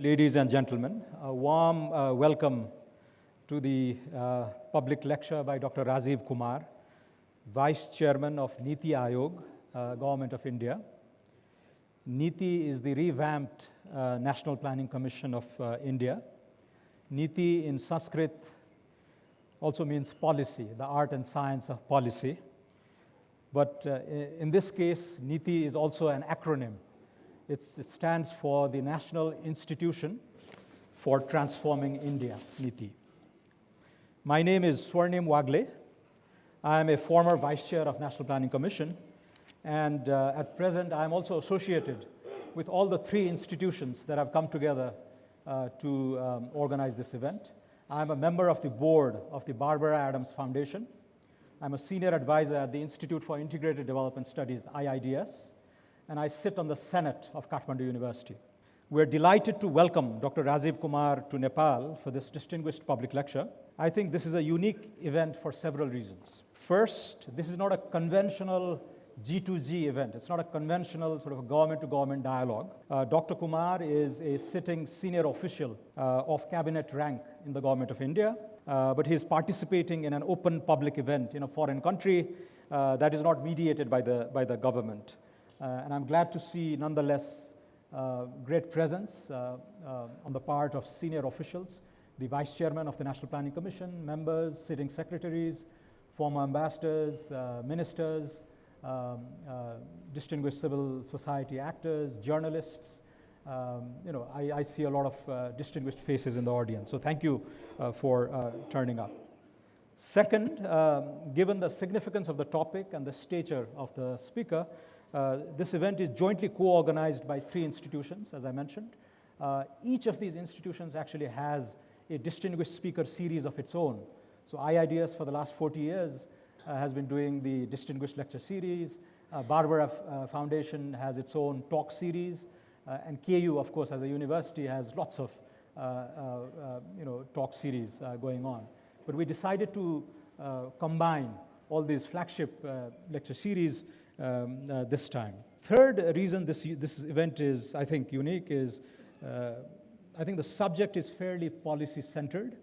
Ladies and gentlemen, a warm welcome to the public lecture by Dr. Rajiv Kumar, Vice Chairman of NITI Aayog, Government of India. NITI is the revamped National Planning Commission of India. NITI in Sanskrit also means policy, the art and science of policy. But in this case, NITI is also an acronym. It stands for the National Institution for Transforming India, NITI. My name is Swarnim Wagle. I am a former Vice Chair of National Planning Commission, and at present I am also associated with all the three institutions that have come together to organize this event. I am a member of the board of the Barbara Adams Foundation. I'm a senior advisor at the Institute for Integrated Development Studies, IIDS, and I sit on the Senate of Kathmandu University. We're delighted to welcome Dr. Rajiv Kumar to Nepal for this distinguished public lecture. I think this is a unique event for several reasons. First, this is not a conventional G2G event. It's not a conventional sort of a government-to-government dialogue. Dr. Kumar is a sitting senior official of cabinet rank in the government of India, but he's participating in an open public event in a foreign country that is not mediated by the government. And I'm glad to see, nonetheless, great presence on the part of senior officials, the Vice Chairman of the National Planning Commission, members, sitting secretaries, former ambassadors, ministers, distinguished civil society actors, journalists. I see a lot of distinguished faces in the audience. So thank you for turning up. Second, given the significance of the topic and the stature of the speaker, this event is jointly co-organized by three institutions, as I mentioned. Each of these institutions actually has a distinguished speaker series of its own. So IIDS for the last 40 years has been doing the distinguished lecture series. Barbara Foundation has its own talk series. And KU, of course, as a university, has lots of talk series going on. But we decided to combine all these flagship lecture series this time. Third reason this event is, I think, unique is I think the subject is fairly policy-centered.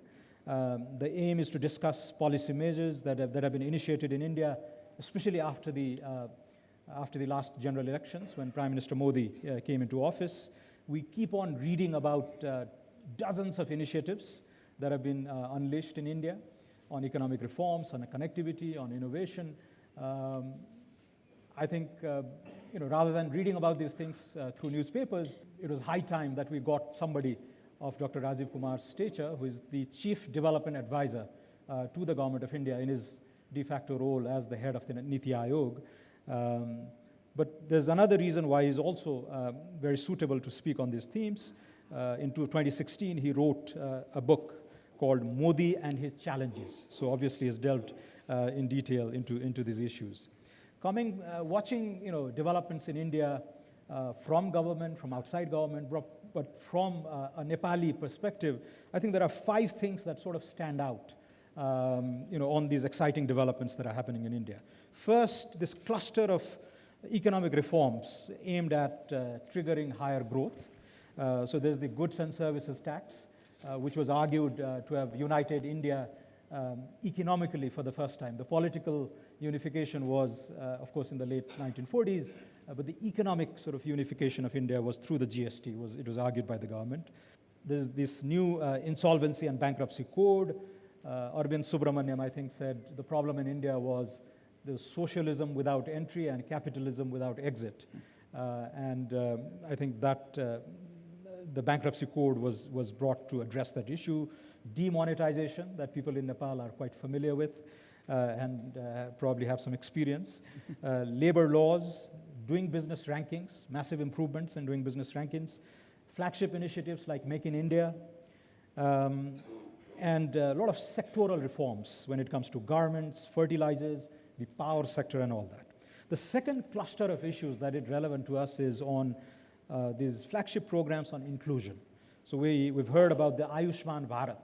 The aim is to discuss policy measures that have been initiated in India, especially after the last general elections when Prime Minister Modi came into office. We keep on reading about dozens of initiatives that have been unleashed in India on economic reforms, on connectivity, on innovation. I think, rather than reading about these things through newspapers, it was high time that we got somebody of Dr. Rajiv Kumar's stature, who is the Chief Development Advisor to the Government of India in his de facto role as the head of the NITI Aayog. But there's another reason why he's also very suitable to speak on these themes. In 2016, he wrote a book called Modi and His Challenges. So obviously he's delved in detail into these issues. Watching developments in India from government, from outside government, but from a Nepali perspective, I think there are 5 things that sort of stand out on these exciting developments that are happening in India. First, this cluster of economic reforms aimed at triggering higher growth. So there's the goods and services tax, which was argued to have united India economically for the first time. The political unification was, of course, in the late 1940s, but the economic sort of unification of India was through the GST. It was argued by the government. There's this new Insolvency and Bankruptcy code. Arvind Subramaniam, I think, said the problem in India was the socialism without entry and capitalism without exit. I think that the Bankruptcy code was brought to address that issue. Demonetization, that people in Nepal are quite familiar with and probably have some experience. Labor laws, doing business rankings, massive improvements in doing business rankings. Flagship initiatives like Make in India. And a lot of sectoral reforms when it comes to garments, fertilizers, the power sector and all that. The second cluster of issues that is relevant to us is on these flagship programs on inclusion. So we've heard about the Ayushman Bharat,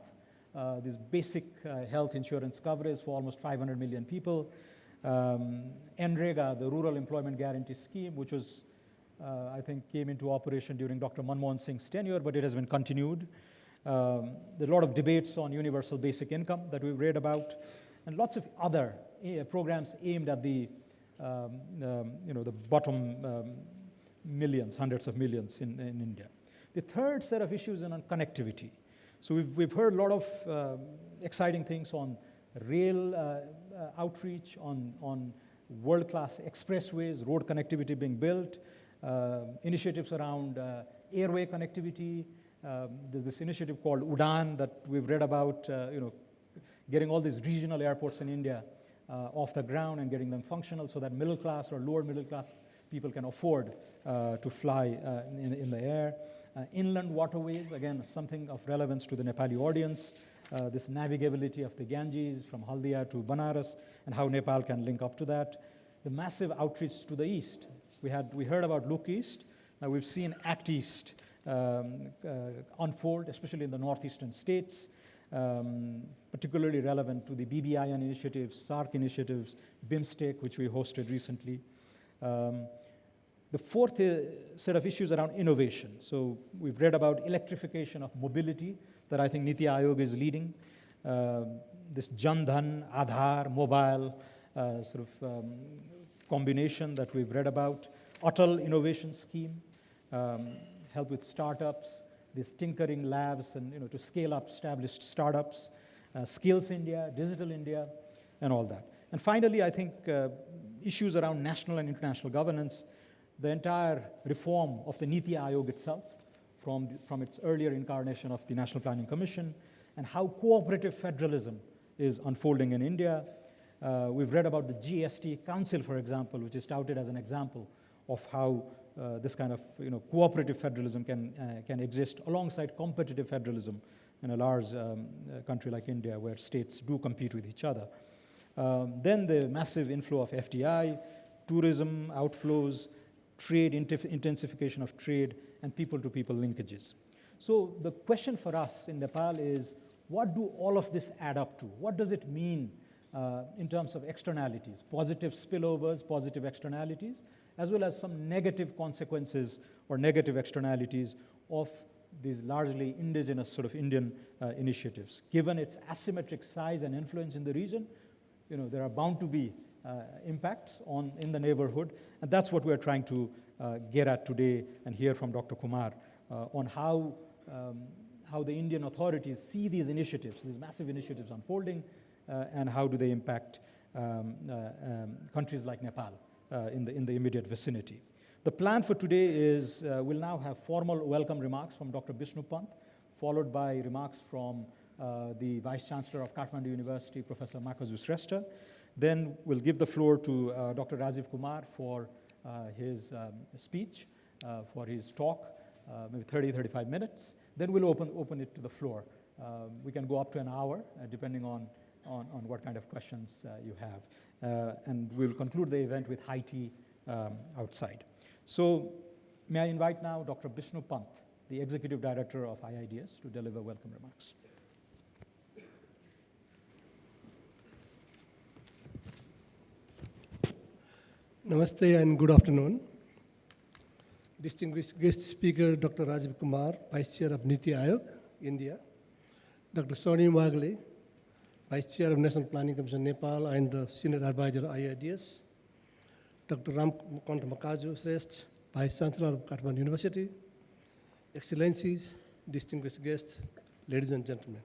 this basic health insurance coverage for almost 500 million people. NREGA, the Rural Employment Guarantee Scheme, which was I think came into operation during Dr. Manmohan Singh's tenure, but it has been continued. There are a lot of debates on universal basic income that we've read about, and lots of other programs aimed at the the bottom millions, hundreds of millions in India. The third set of issues is on connectivity. So we've heard a lot of exciting things on rail outreach, on world-class expressways, road connectivity being built, initiatives around airway connectivity. There's this initiative called UDAN that we've read about, getting all these regional airports in India off the ground and getting them functional so that middle class or lower middle class people can afford to fly in the air. Inland waterways, again, something of relevance to the Nepali audience. This navigability of the Ganges from Haldia to Banaras and how Nepal can link up to that. The massive outreach to the east. We heard about Look East. Now we've seen Act East unfold, especially in the northeastern states, particularly relevant to the BBIN initiatives, SARC initiatives, BIMSTEC, which we hosted recently. The fourth set of issues around innovation. So we've read about electrification of mobility that I think NITI Aayog is leading. This Jan Dhan, Aadhaar, mobile combination that we've read about. Atal Innovation Scheme, help with startups, these tinkering labs and to scale up established startups, Skills India, Digital India, and all that. And finally, I think issues around national and international governance, the entire reform of the NITI Aayog itself, from its earlier incarnation of the National Planning Commission, and how cooperative federalism is unfolding in India. We've read about the GST Council, for example, which is touted as an example of how this kind of cooperative federalism can exist alongside competitive federalism in a large country like India, where states do compete with each other. Then the massive inflow of FDI, tourism outflows, trade, intensification of trade, and people-to-people linkages. So the question for us in Nepal is, what do all of this add up to? What does it mean in terms of externalities, positive spillovers, positive externalities, as well as some negative consequences or negative externalities of these largely indigenous sort of Indian initiatives. Given its asymmetric size and influence in the region, there are bound to be impacts in the neighborhood, and that's what we're trying to get at today and hear from Dr. Kumar on how the Indian authorities see these initiatives, these massive initiatives unfolding, and how do they impact countries like Nepal in the immediate vicinity. The plan for today is we'll now have formal welcome remarks from Dr. Bishnu Pant, followed by remarks from the Vice Chancellor of Kathmandu University, Professor Makazu Shrestha. Then we'll give the floor to Dr. Rajiv Kumar for his speech, for his talk, maybe 30, 35 minutes. Then we'll open it to the floor. We can go up to an hour, depending on what kind of questions you have. And we'll conclude the event with high tea outside. So may I invite now Dr. Bishnu Pant, the Executive Director of IIDS, to deliver welcome remarks. Namaste and good afternoon. Distinguished guest speaker, Dr. Rajiv Kumar, Vice Chair of NITI Aayog, India. Dr. Swarnim Wagle, Vice Chair of National Planning Commission, Nepal, and Senior Advisor, IIDS. Dr. Makazu Shrestha, Vice Chancellor of Kathmandu University. Excellencies, distinguished guests, ladies and gentlemen.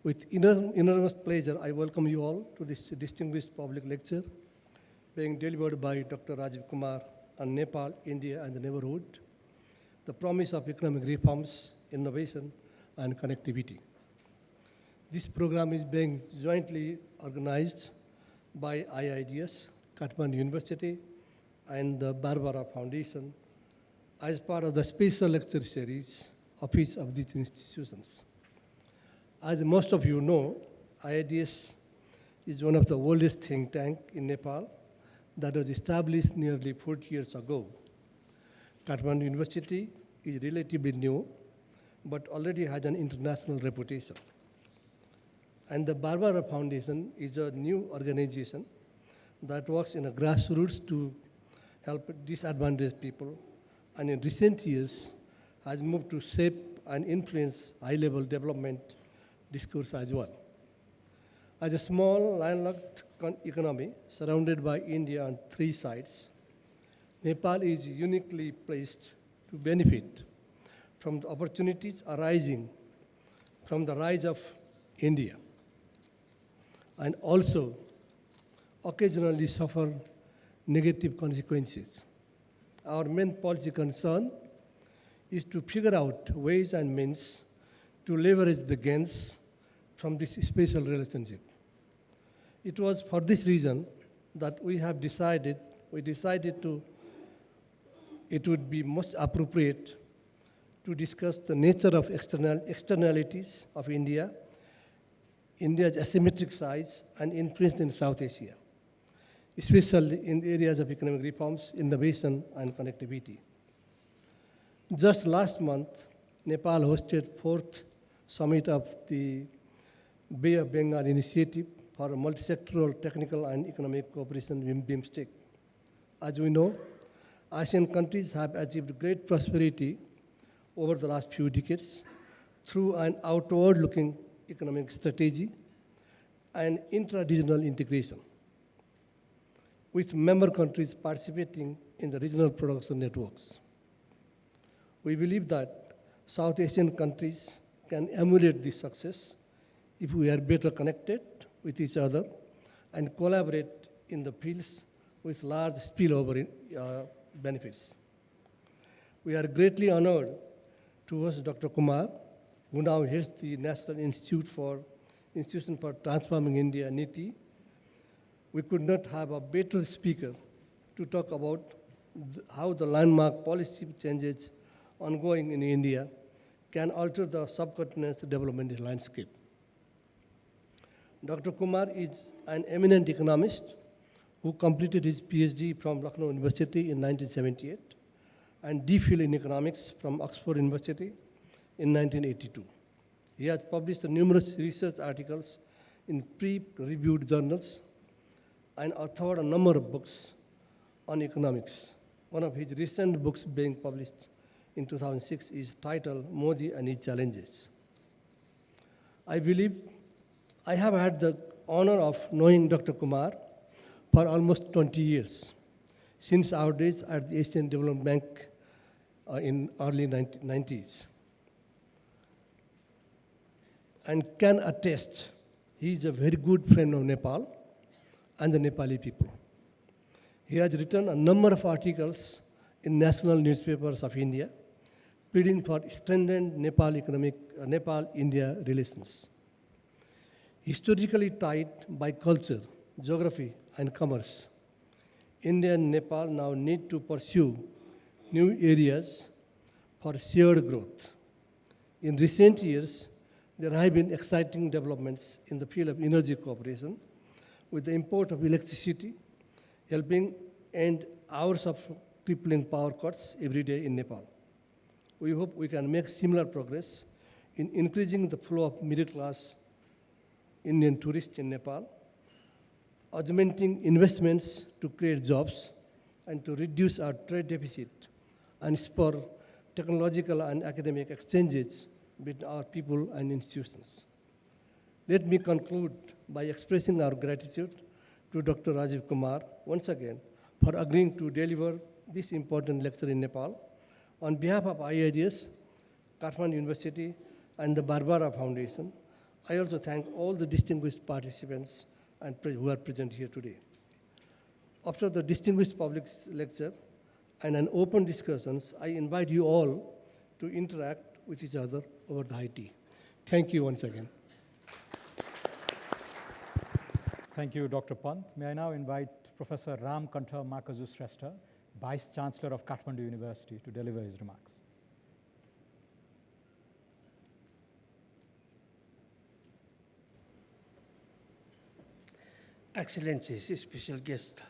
With enormous pleasure, I welcome you all to this distinguished public lecture being delivered by Dr. Rajiv Kumar on Nepal, India, and the neighborhood, the promise of economic reforms, innovation, and connectivity. This program is being jointly organized by IIDS, Kathmandu University, and the Barbara Foundation as part of the special lecture series of each of these institutions. As most of you know, IIDS is one of the oldest think tanks in Nepal that was established nearly 40 years ago. Kathmandu University is relatively new, but already has an international reputation. And the Barbara Foundation is a new organization that works in a grassroots to help disadvantaged people and in recent years has moved to shape and influence high-level development discourse as well. As a small, landlocked economy surrounded by India on three sides, Nepal is uniquely placed to benefit from the opportunities arising from the rise of India, and also occasionally suffer negative consequences. Our main policy concern is to figure out ways and means to leverage the gains from this special relationship. It was for this reason that we decided it would be most appropriate to discuss the nature of externalities of India, India's asymmetric size and influence in South Asia, especially in the areas of economic reforms, innovation, and connectivity. Just last month, Nepal hosted 4th summit of the Bay of Bengal Initiative for Multisectoral Technical and Economic Cooperation, BIMSTEC. As we know, ASEAN countries have achieved great prosperity over the last few decades through an outward-looking economic strategy and intra-regional integration, with member countries participating in the regional production networks. We believe that South Asian countries can emulate this success if we are better connected with each other and collaborate in the fields with large spillover benefits. We are greatly honored to host Dr. Kumar, who now heads the National Institution for Transforming India, NITI. We could not have a better speaker to talk about how the landmark policy changes ongoing in India can alter the subcontinent's development landscape. Dr. Kumar is an eminent economist who completed his PhD from Lucknow University in 1978 and DPhil in economics from Oxford University in 1982. He has published numerous research articles in peer-reviewed journals and authored a number of books on economics. One of his recent books being published in 2006 is titled Modi and His Challenges. I believe I have had the honor of knowing Dr. Kumar for almost 20 years, since our days at the Asian Development Bank in early 90s. And can attest, he is a very good friend of Nepal and the Nepali people. He has written a number of articles in national newspapers of India, pleading for strengthened Nepal-India relations. Historically tied by culture, geography, and commerce, India and Nepal now need to pursue new areas for shared growth. In recent years, there have been exciting developments in the field of energy cooperation, with the import of electricity helping end hours of crippling power cuts every day in Nepal. We hope we can make similar progress in increasing the flow of middle-class Indian tourists in Nepal, augmenting investments to create jobs and to reduce our trade deficit and spur technological and academic exchanges between our people and institutions. Let me conclude by expressing our gratitude to Dr. Rajiv Kumar once again for agreeing to deliver this important lecture in Nepal. On behalf of IIDS, Kathmandu University, and the Barbara Foundation, I also thank all the distinguished participants and who are present here today. After the distinguished public lecture and an open discussions, I invite you all to interact with each other over the high tea. Thank you once again. Thank you, Dr. Pant. May I now invite Professor Ram Kantha Makazu Shrestha, Vice Chancellor of Kathmandu University, to deliver his remarks. Excellencies, special guest,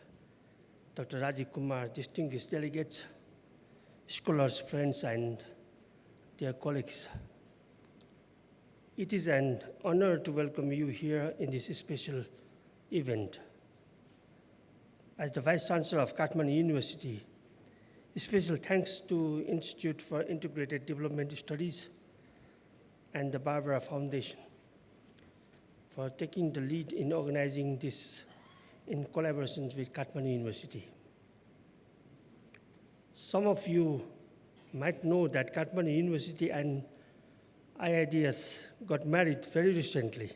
Dr. Rajiv Kumar, distinguished delegates, scholars, friends, and dear colleagues. It is an honor to welcome you here in this special event. As the Vice Chancellor of Kathmandu University, Special thanks to Institute for Integrated Development Studies and the Barbara Foundation for taking the lead in organizing this in collaboration with Kathmandu University. Some of you might know that Kathmandu University and IIDS got married very recently,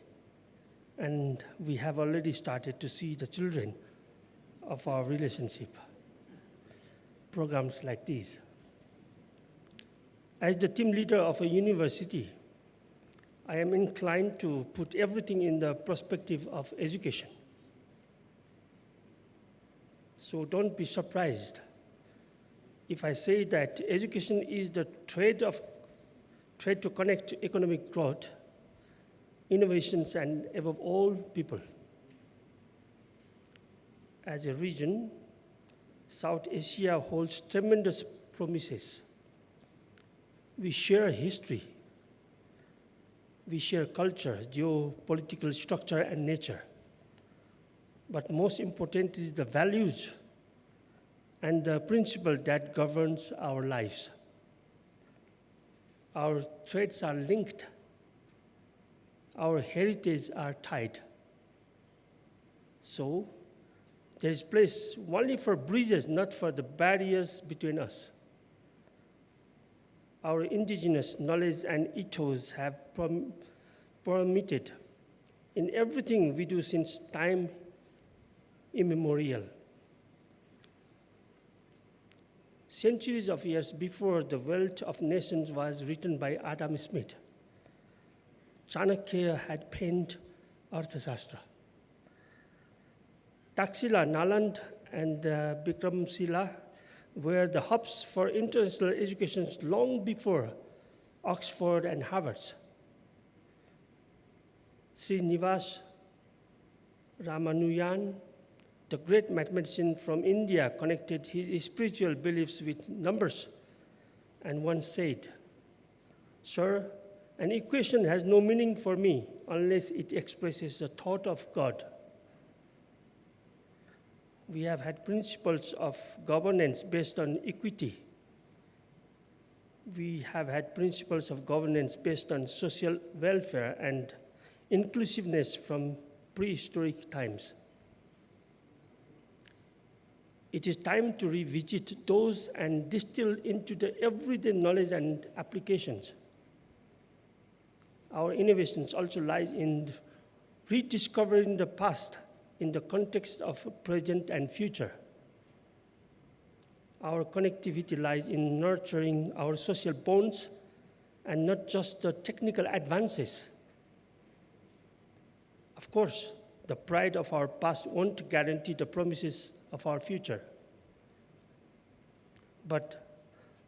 and we have already started to see the children of our relationship. Programs like these. As the team leader of a university, I am inclined to put everything in the perspective of education. So don't be surprised if I say that education is the thread to connect economic growth, innovations, and above all, people. As a region, South Asia holds tremendous promises. We share history. We share culture, geopolitical structure, and nature. But most importantly, the values and the principle that governs our lives. Our threads are linked. Our heritage are tied. So, there is place only for bridges, not for the barriers between us. Our indigenous knowledge and ethos have permitted in everything we do since time immemorial. Centuries of years before the Wealth of Nations was written by Adam Smith, Chanakya had penned Arthashastra. Taxila, Nalanda, and Bikramshila were the hubs for international education long before Oxford and Harvard. Srinivas Ramanujan, the great mathematician from India, connected his spiritual beliefs with numbers and once said, "Sir, an equation has no meaning for me unless it expresses the thought of God." We have had principles of governance based on equity. We have had principles of governance based on social welfare and inclusiveness from prehistoric times. It is time to revisit those and distill into the everyday knowledge and applications. Our innovations also lie in rediscovering the past in the context of present and future. Our connectivity lies in nurturing our social bonds and not just the technical advances. Of course, the pride of our past won't guarantee the promises of our future. But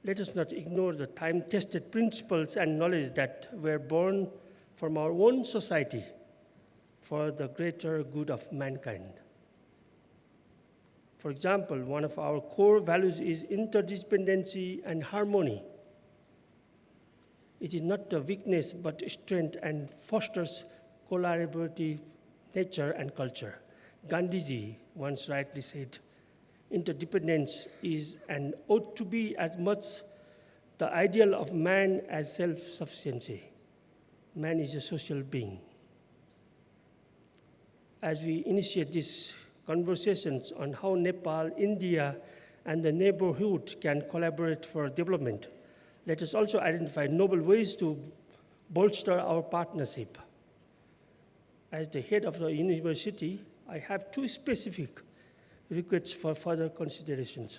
let us not ignore the time-tested principles and knowledge that were born from our own society for the greater good of mankind. For example, one of our core values is interdependency and harmony. It is not a weakness, but strength, and fosters collaborative nature and culture. Gandhiji once rightly said, interdependence is and ought to be as much the ideal of man as self-sufficiency. Man is a social being. As we initiate these conversations on how Nepal, India, and the neighborhood can collaborate for development, let us also identify noble ways to bolster our partnership. As the head of the university, I have two specific requests for further considerations.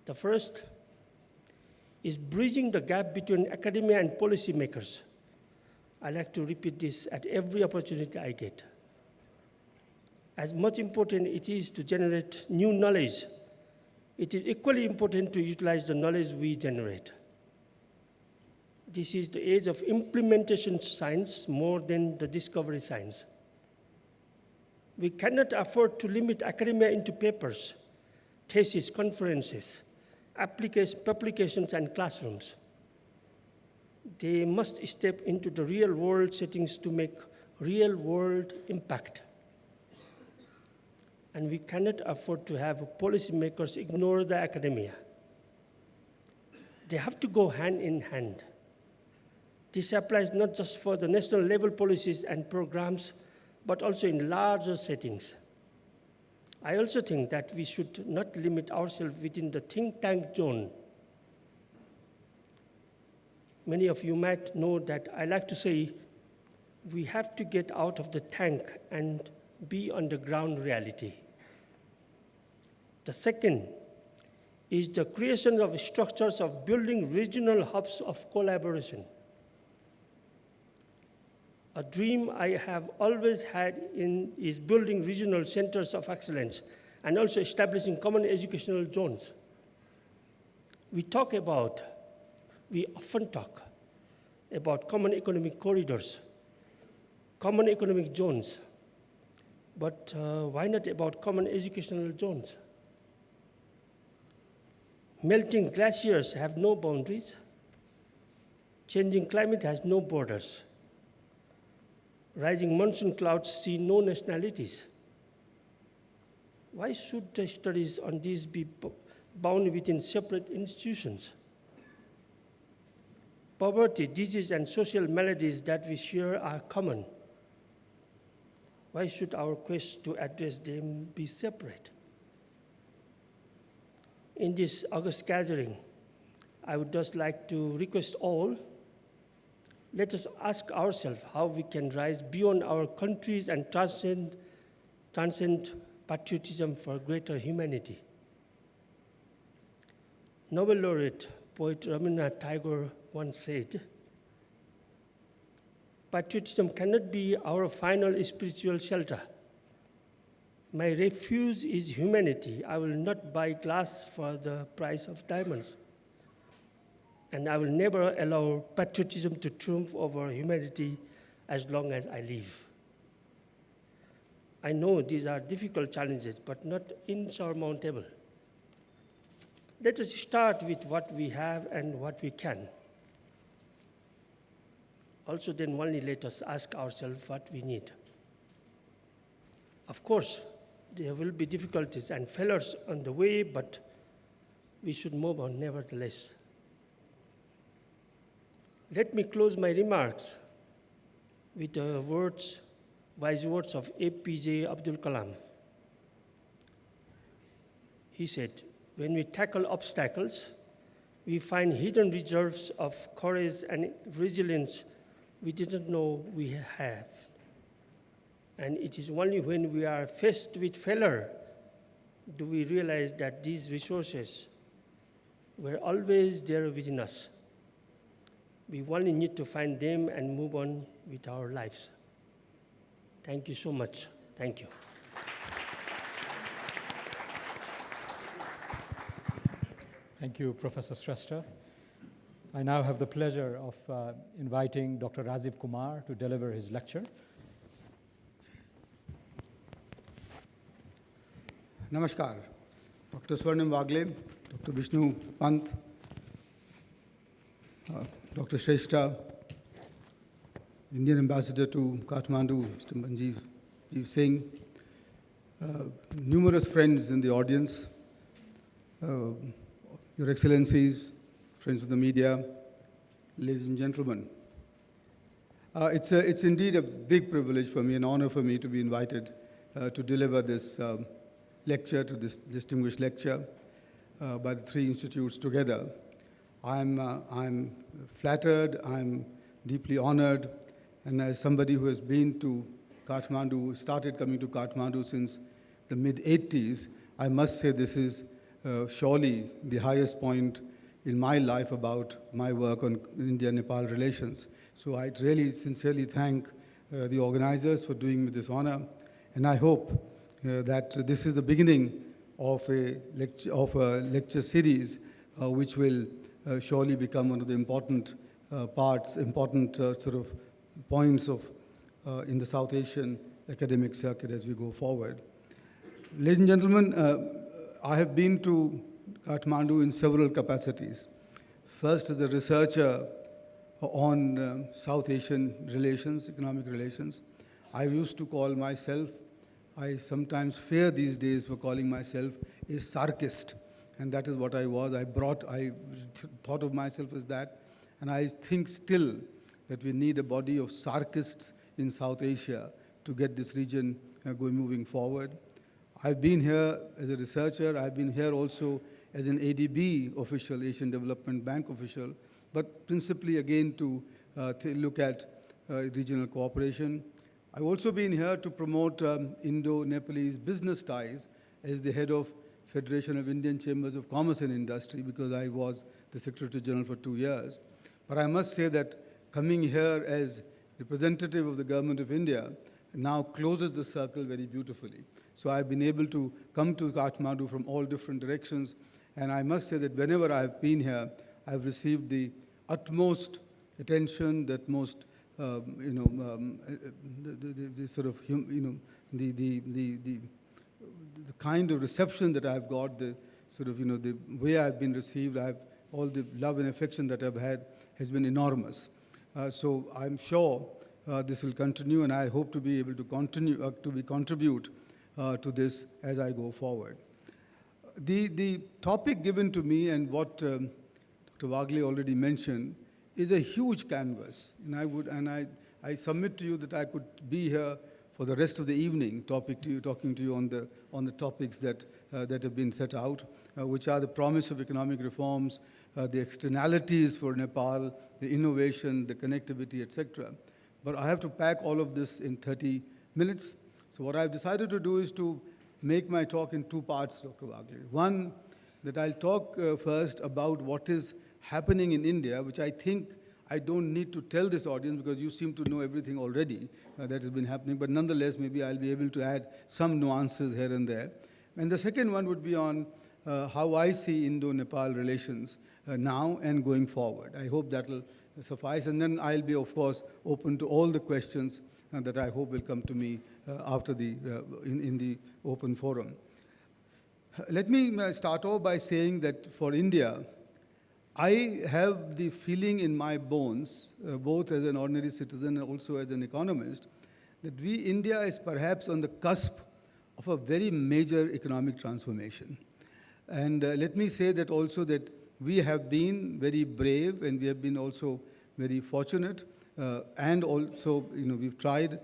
The first is bridging the gap between academia and policymakers. I like to repeat this at every opportunity I get. As much important it is to generate new knowledge, it is equally important to utilize the knowledge we generate. This is the age of implementation science more than the discovery science. We cannot afford to limit academia into papers, theses, conferences, publications, and classrooms. They must step into the real-world settings to make real-world impact. And we cannot afford to have policymakers ignore the academia. They have to go hand in hand. This applies not just for the national level policies and programs, but also in larger settings. I also think that we should not limit ourselves within the think tank zone. Many of you might know that I like to say we have to get out of the tank and be on the ground reality. The second is the creation of structures of building regional hubs of collaboration. A dream I have always had is building regional centers of excellence and also establishing common educational zones. We often talk about common economic corridors, common economic zones, but why not about common educational zones? Melting glaciers have no boundaries. Changing climate has no borders. Rising monsoon clouds see no nationalities. Why should the studies on these be bound within separate institutions? Poverty, disease, and social maladies that we share are common. Why should our quest to address them be separate? In this August gathering, I would just like to request all, let us ask ourselves how we can rise beyond our countries and transcend patriotism for greater humanity. Nobel laureate poet Rabindranath Tagore once said, "Patriotism cannot be our final spiritual shelter. My refuge is humanity. I will not buy glass for the price of diamonds. And I will never allow patriotism to triumph over humanity as long as I live." I know these are difficult challenges, but not insurmountable. Let us start with what we have and what we can. Also, then only let us ask ourselves what we need. Of course, there will be difficulties and failures on the way, but we should move on nevertheless. Let me close my remarks with the wise words of APJ Abdul Kalam. He said, "When we tackle obstacles, we find hidden reserves of courage and resilience we didn't know we have. And it is only when we are faced with failure do we realize that these resources were always there within us. We only need to find them and move on with our lives." Thank you so much. Thank you. Thank you, Professor Shrestha. I now have the pleasure of inviting Dr. Rajiv Kumar to deliver his lecture. Namaskar. Dr. Swarnim Wagle, Dr. Vishnu Pant, Dr. Shrestha, Indian Ambassador to Kathmandu, Mr. Manjeev Singh, numerous friends in the audience, Your Excellencies, friends of the media, ladies and gentlemen. It's indeed a big privilege for me, an honor for me to be invited to deliver this lecture, to this distinguished lecture by the three institutes together. I'm flattered, I'm deeply honored, and as somebody who has been to Kathmandu, started coming to Kathmandu since the mid-80s, I must say this is surely the highest point in my life about my work on India-Nepal relations. So I really sincerely thank the organizers for doing me this honor, and I hope that this is the beginning of a lecture series which will surely become one of the important sort of points of in the South Asian academic circuit as we go forward. Ladies and gentlemen, I have been to Kathmandu in several capacities. First as a researcher on South Asian relations, economic relations. I used to call myself, I sometimes fear these days for calling myself a sarkist, and that is what I was. I thought of myself as that, and I think still that we need a body of sarkists in South Asia to get this region moving forward. I've been here as a researcher. I've been here also as an ADB official, Asian Development Bank official, but principally again to look at regional cooperation. I've also been here to promote Indo-Nepalese business ties as the head of Federation of Indian Chambers of Commerce and Industry, because I was the Secretary General for 2 years. But I must say that coming here as representative of the Government of India now closes the circle very beautifully. So I've been able to come to Kathmandu from all different directions, and I must say that whenever I've been here, I've received the utmost attention, the utmost, the sort of, the kind of reception that I've got, the sort of, the way I've been received, all the love and affection that I've had has been enormous. So I'm sure this will continue, and I hope to be able to continue contribute to this as I go forward. The topic given to me, and what Dr. Wagle already mentioned, is a huge canvas, and I submit to you that I could be here for the rest of the evening talking to you on the topics that have been set out, which are the promise of economic reforms, the externalities for Nepal, the innovation, the connectivity, etc. But I have to pack all of this in 30 minutes. So what I've decided to do is to make my talk in two parts, Dr. Wagle. One, that I'll talk first about what is happening in India, which I think I don't need to tell this audience because you seem to know everything already that has been happening, but nonetheless, maybe I'll be able to add some nuances here and there. And the second one would be on how I see Indo-Nepal relations now and going forward. I hope that will suffice, and then I'll be, of course, open to all the questions that I hope will come to me after in the open forum. Let me start off by saying that for India, I have the feeling in my bones, both as an ordinary citizen and also as an economist, that India is perhaps on the cusp of a very major economic transformation. And let me say that also that we have been very brave, and we have been also very fortunate, and also we've tried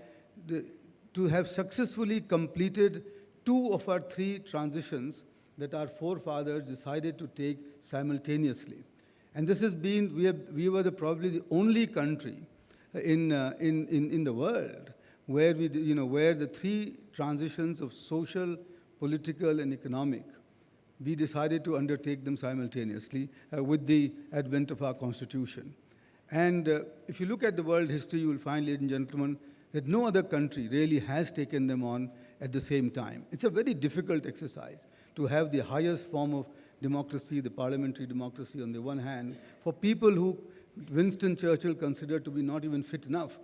to have successfully completed 2 of our 3 transitions that our forefathers decided to take simultaneously. And this has been, we were probably the only country in the world where where the 3 transitions of social, political, and economic, we decided to undertake them simultaneously with the advent of our constitution. And if you look at the world history, you will find, ladies and gentlemen, that no other country really has taken them on at the same time. It's a very difficult exercise to have the highest form of democracy, the parliamentary democracy on the one hand, for people who Winston Churchill considered to be not even fit enough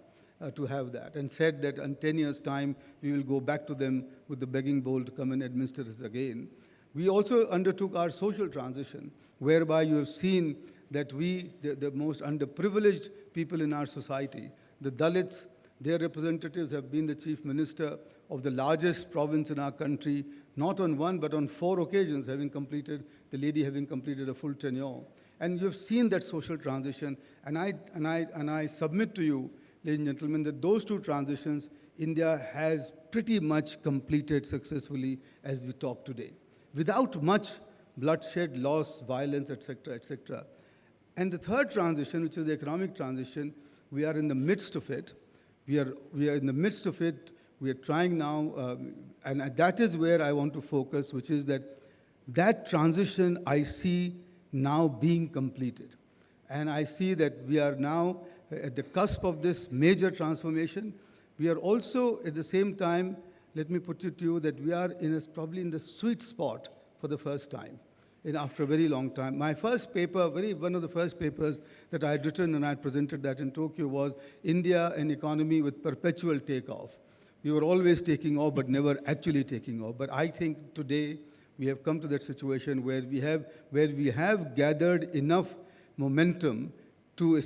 to have that, and said that in 10 years' time, we will go back to them with the begging bowl to come and administer us again. We also undertook our social transition, whereby you have seen that the most underprivileged people in our society, the Dalits, their representatives have been the chief minister of the largest province in our country, not on 1, but on 4 occasions, the lady having completed a full tenure. And you've seen that social transition, and I submit to you, ladies and gentlemen, that those 2 transitions, India has pretty much completed successfully as we talk today, without much bloodshed, loss, violence, etc., etc. And the third transition, which is the economic transition, we are in the midst of it. We are in the midst of it. We are trying now, and that is where I want to focus, which is that transition I see now being completed. And I see that we are now at the cusp of this major transformation. We are also, at the same time, let me put it to you, that we are probably in the sweet spot for the first time, after a very long time. My first paper, one of the first papers that I had written, and I presented that in Tokyo, was India, an Economy with Perpetual Takeoff. We were always taking off, but never actually taking off. But I think today we have come to that situation where we have gathered enough momentum to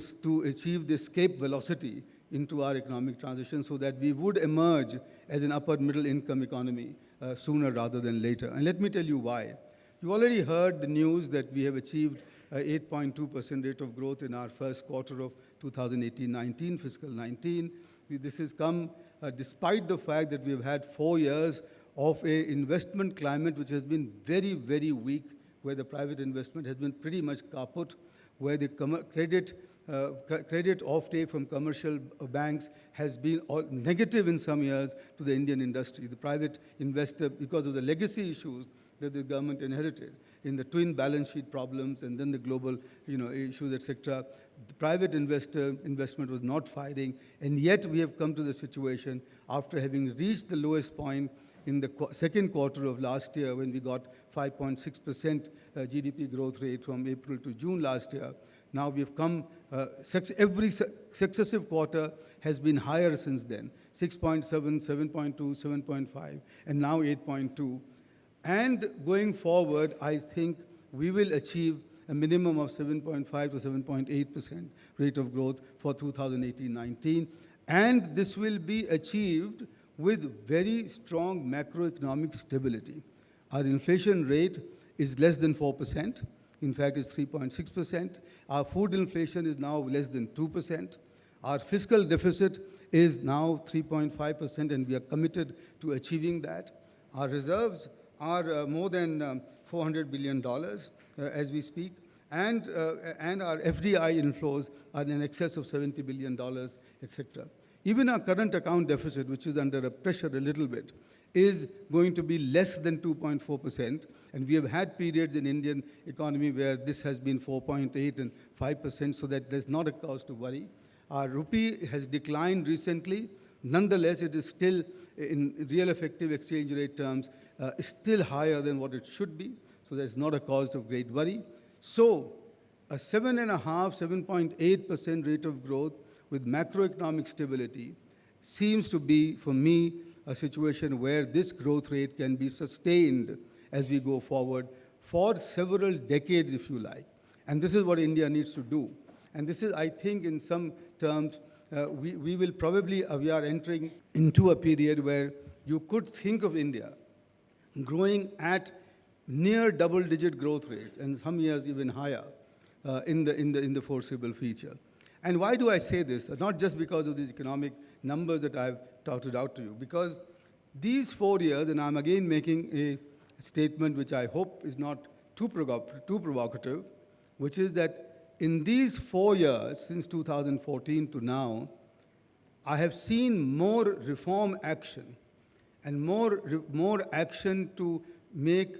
achieve the escape velocity into our economic transition, so that we would emerge as an upper middle income economy sooner rather than later. And let me tell you why. You already heard the news that we have achieved 8.2% rate of growth in our first quarter of 2018-19, fiscal 19. This has come despite the fact that we have had 4 years of an investment climate which has been very, very weak, where the private investment has been pretty much kaput, where the credit offtake from commercial banks has been negative in some years to the Indian industry. The private investor, because of the legacy issues that the government inherited in the twin balance sheet problems and then the global issues, etc., the private investment was not firing, and yet we have come to the situation after having reached the lowest point in the second quarter of last year, when we got 5.6% GDP growth rate from April to June last year. Now we have come, every successive quarter has been higher since then, 6.7, 7.2, 7.5, and now 8.2. And going forward, I think we will achieve a minimum of 7.5 to 7.8% rate of growth for 2018-19. And this will be achieved with very strong macroeconomic stability. Our inflation rate is less than 4%. In fact, it's 3.6%. Our food inflation is now less than 2%. Our fiscal deficit is now 3.5%, and we are committed to achieving that. Our reserves are more than $400 billion as we speak, and our FDI inflows are in excess of $70 billion, etc. Even our current account deficit, which is under pressure a little bit, is going to be less than 2.4%, and we have had periods in Indian economy where this has been 4.8 and 5%, so that there's not a cause to worry. Our rupee has declined recently. Nonetheless, it is still, in real effective exchange rate terms, still higher than what it should be, so there's not a cause of great worry. So a 7.5, 7.8% rate of growth with macroeconomic stability seems to be, for me, a situation where this growth rate can be sustained as we go forward for several decades, if you like. And this is what India needs to do. And this is, I think, in some terms, we will probably, we are entering into a period where you could think of India growing at near double-digit growth rates, and some years even higher, in the foreseeable future. And why do I say this? Not just because of these economic numbers that I've touted out to you, because these 4 years, and I'm again making a statement which I hope is not too provocative, which is that in these 4 years, since 2014 to now, I have seen more reform action and more action to make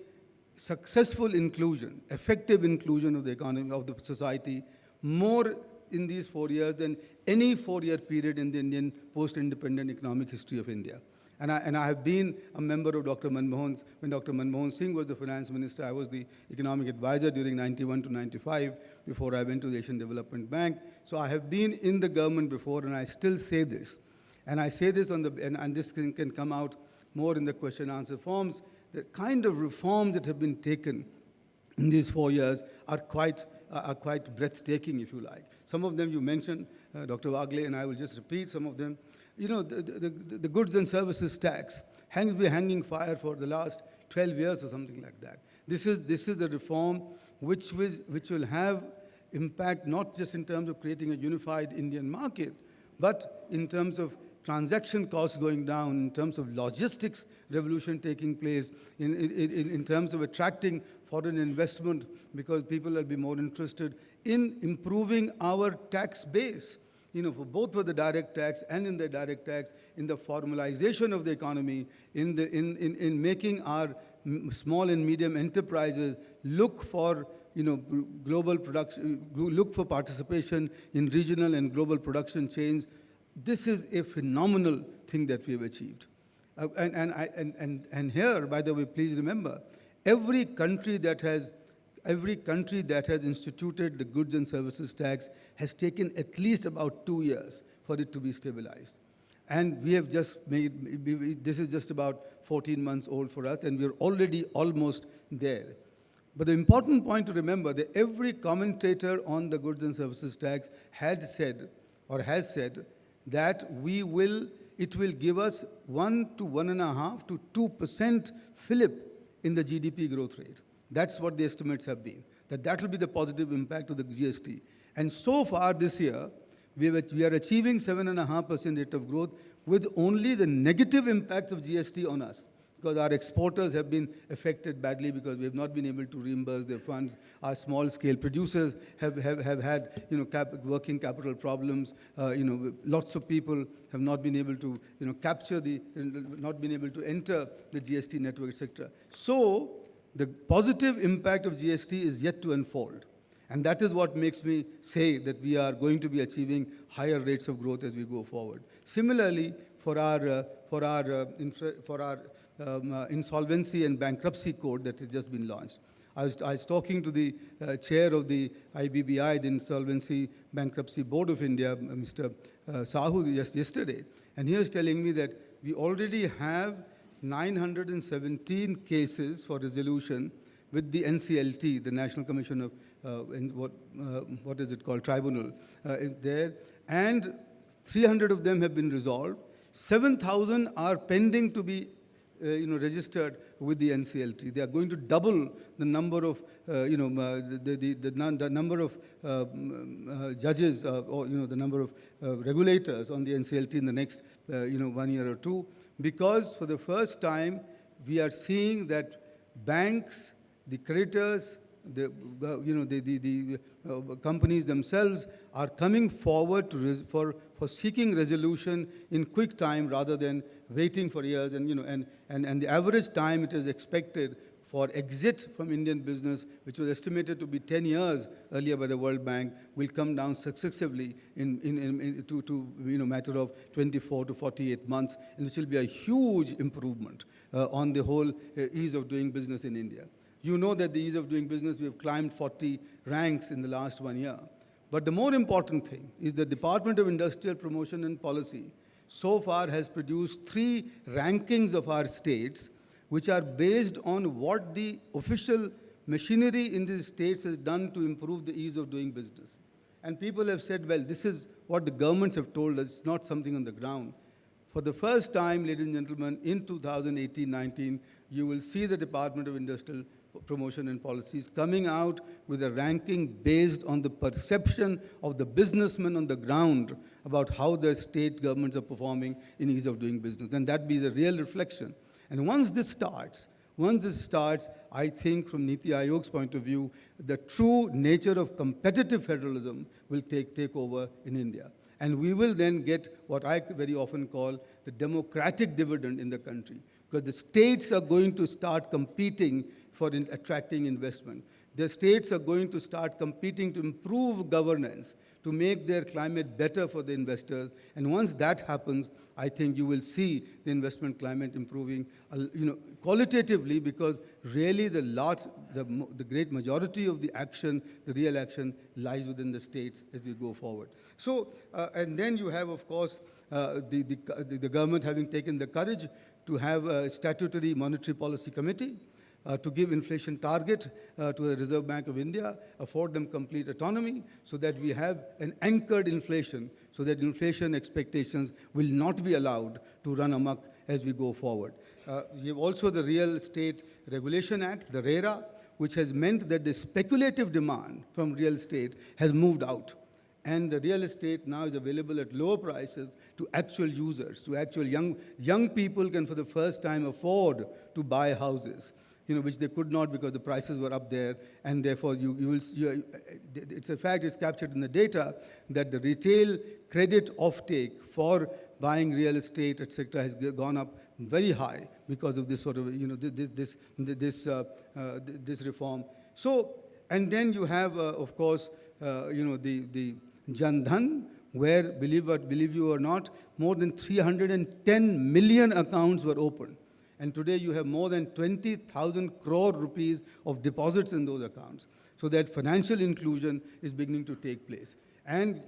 successful inclusion, effective inclusion of the economy, of the society, more in these 4 years than any 4-year period in the Indian post-independent economic history of India. And I have been a member of Dr. Manmohan's. When Dr. Manmohan Singh was the finance minister, I was the economic advisor during 91 to 95 before I went to the Asian Development Bank. So I have been in the government before, and I still say this. And I say this and this can come out more in the question-answer forms. The kind of reforms that have been taken in these 4 years are quite breathtaking, if you like. Some of them you mentioned, Dr. Wagle, and I will just repeat some of them. You know, the goods and services tax has been hanging fire for the last 12 years or something like that. This is a reform which will have impact not just in terms of creating a unified Indian market, but in terms of transaction costs going down, in terms of logistics revolution taking place, in terms of attracting foreign investment, because people will be more interested in improving our tax base, for both for the direct tax and in the direct tax, in the formalization of the economy, in making our small and medium enterprises look for global production, look for participation in regional and global production chains. This is a phenomenal thing that we have achieved. And here, by the way, please remember, every country that has instituted the goods and services tax has taken at least about 2 years for it to be stabilized. And we have just this is just about 14 months old for us, and we're already almost there. But the important point to remember that every commentator on the goods and services tax has said that it will give us 1 to 1.5 to 2% fillip in the GDP growth rate. That's what the estimates have been, that will be the positive impact of the GST. And so far this year, we are achieving 7.5% rate of growth with only the negative impact of GST on us, because our exporters have been affected badly because we have not been able to reimburse their funds. Our small-scale producers have had, working capital problems. Lots of people have not been able to, not been able to enter the GST network, etc. So the positive impact of GST is yet to unfold. And that is what makes me say that we are going to be achieving higher rates of growth as we go forward. Similarly, for our Insolvency and Bankruptcy Code that has just been launched. I was talking to the chair of the IBBI, the Insolvency Bankruptcy Board of India, Mr. Sahu, yesterday, and he was telling me that we already have 917 cases for resolution with the NCLT, the National Commission of, what is it called, Tribunal, there, and 300 of them have been resolved. 7,000 are pending to be registered with the NCLT. They are going to double the number of, the number of judges or, the number of regulators on the NCLT in the next, 1 year or two, because for the first time, we are seeing that banks, the creditors, the companies themselves are coming forward for seeking resolution in quick time rather than waiting for years. And the average time it is expected for exit from Indian business, which was estimated to be 10 years earlier by the World Bank, will come down successively to matter of 24 to 48 months, and which will be a huge improvement on the whole ease of doing business in India. You know that the ease of doing business, we have climbed 40 ranks in the last 1 year. But the more important thing is the Department of Industrial Promotion and Policy so far has produced 3 rankings of our states, which are based on what the official machinery in these states has done to improve the ease of doing business. And people have said, well, this is what the governments have told us, it's not something on the ground. For the first time, ladies and gentlemen, in 2018-19, you will see the Department of Industrial Promotion and Policies coming out with a ranking based on the perception of the businessmen on the ground about how the state governments are performing in ease of doing business. And that be the real reflection. And once this starts, I think from NITI Aayog's point of view, the true nature of competitive federalism will take over in India. And we will then get what I very often call the democratic dividend in the country, because the states are going to start competing for attracting investment. The states are going to start competing to improve governance, to make their climate better for the investors. And once that happens, I think you will see the investment climate improving, qualitatively, because really the great majority of the action, the real action, lies within the states as we go forward. So, and then you have, of course, the government having taken the courage to have a statutory monetary policy committee, to give inflation target to the Reserve Bank of India, afford them complete autonomy so that we have an anchored inflation, so that inflation expectations will not be allowed to run amok as we go forward. You have also the Real Estate Regulation Act, the RERA, which has meant that the speculative demand from real estate has moved out. And the real estate now is available at lower prices to actual users, to actual young people can for the first time afford to buy houses, which they could not because the prices were up there, and therefore it's a fact, it's captured in the data that the retail credit offtake for buying real estate, etc., has gone up very high because of this sort of, this reform. So, and then you have, of course, the Jan Dhan, where, believe you or not, more than 310 million accounts were opened. And today you have more than 20,000 crore rupees of deposits in those accounts. So that financial inclusion is beginning to take place. And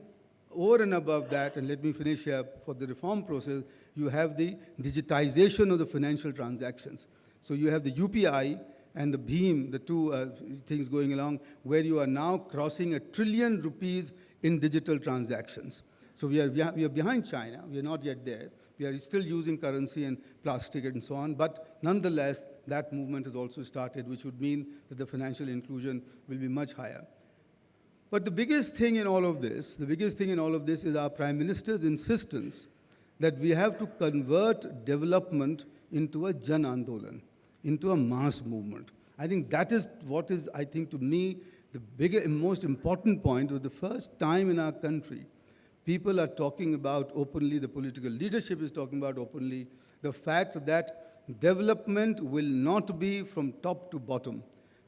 over and above that, and let me finish here, for the reform process, you have the digitization of the financial transactions. So you have the UPI and the BHIM, the two things going along, where you are now crossing ₹1 trillion in digital transactions. So we are behind China. We are not yet there. We are still using currency and plastic and so on, but nonetheless, that movement has also started, which would mean that the financial inclusion will be much higher. But the biggest thing in all of this, is our Prime Minister's insistence that we have to convert development into a Jan Andolan, into a mass movement. I think that is what is, I think, to me, the bigger and most important point. Was the first time in our country people are talking about openly, the political leadership is talking about openly, the fact that development will not be from top to bottom.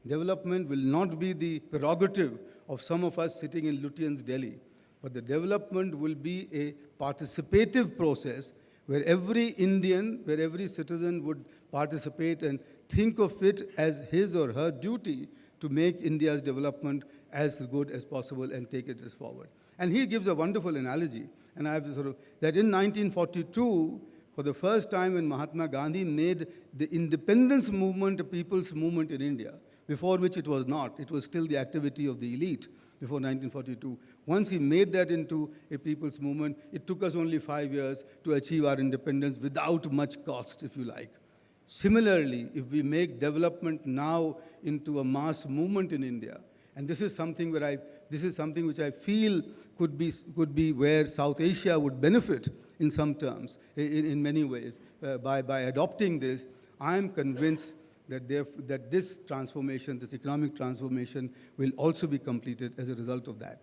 Development will not be the prerogative of some of us sitting in Lutyens, Delhi, but the development will be a participative process where every Indian, where every citizen would participate and think of it as his or her duty to make India's development as good as possible and take it forward. And he gives a wonderful analogy, and I have that in 1942, for the first time when Mahatma Gandhi made the independence movement a people's movement in India, before which it was not. It was still the activity of the elite before 1942. Once he made that into a people's movement, it took us only 5 years to achieve our independence without much cost, if you like. Similarly, if we make development now into a mass movement in India, and this is something which I feel could be where South Asia would benefit in some terms, in many ways, by adopting this. I am convinced that this transformation, this economic transformation, will also be completed as a result of that.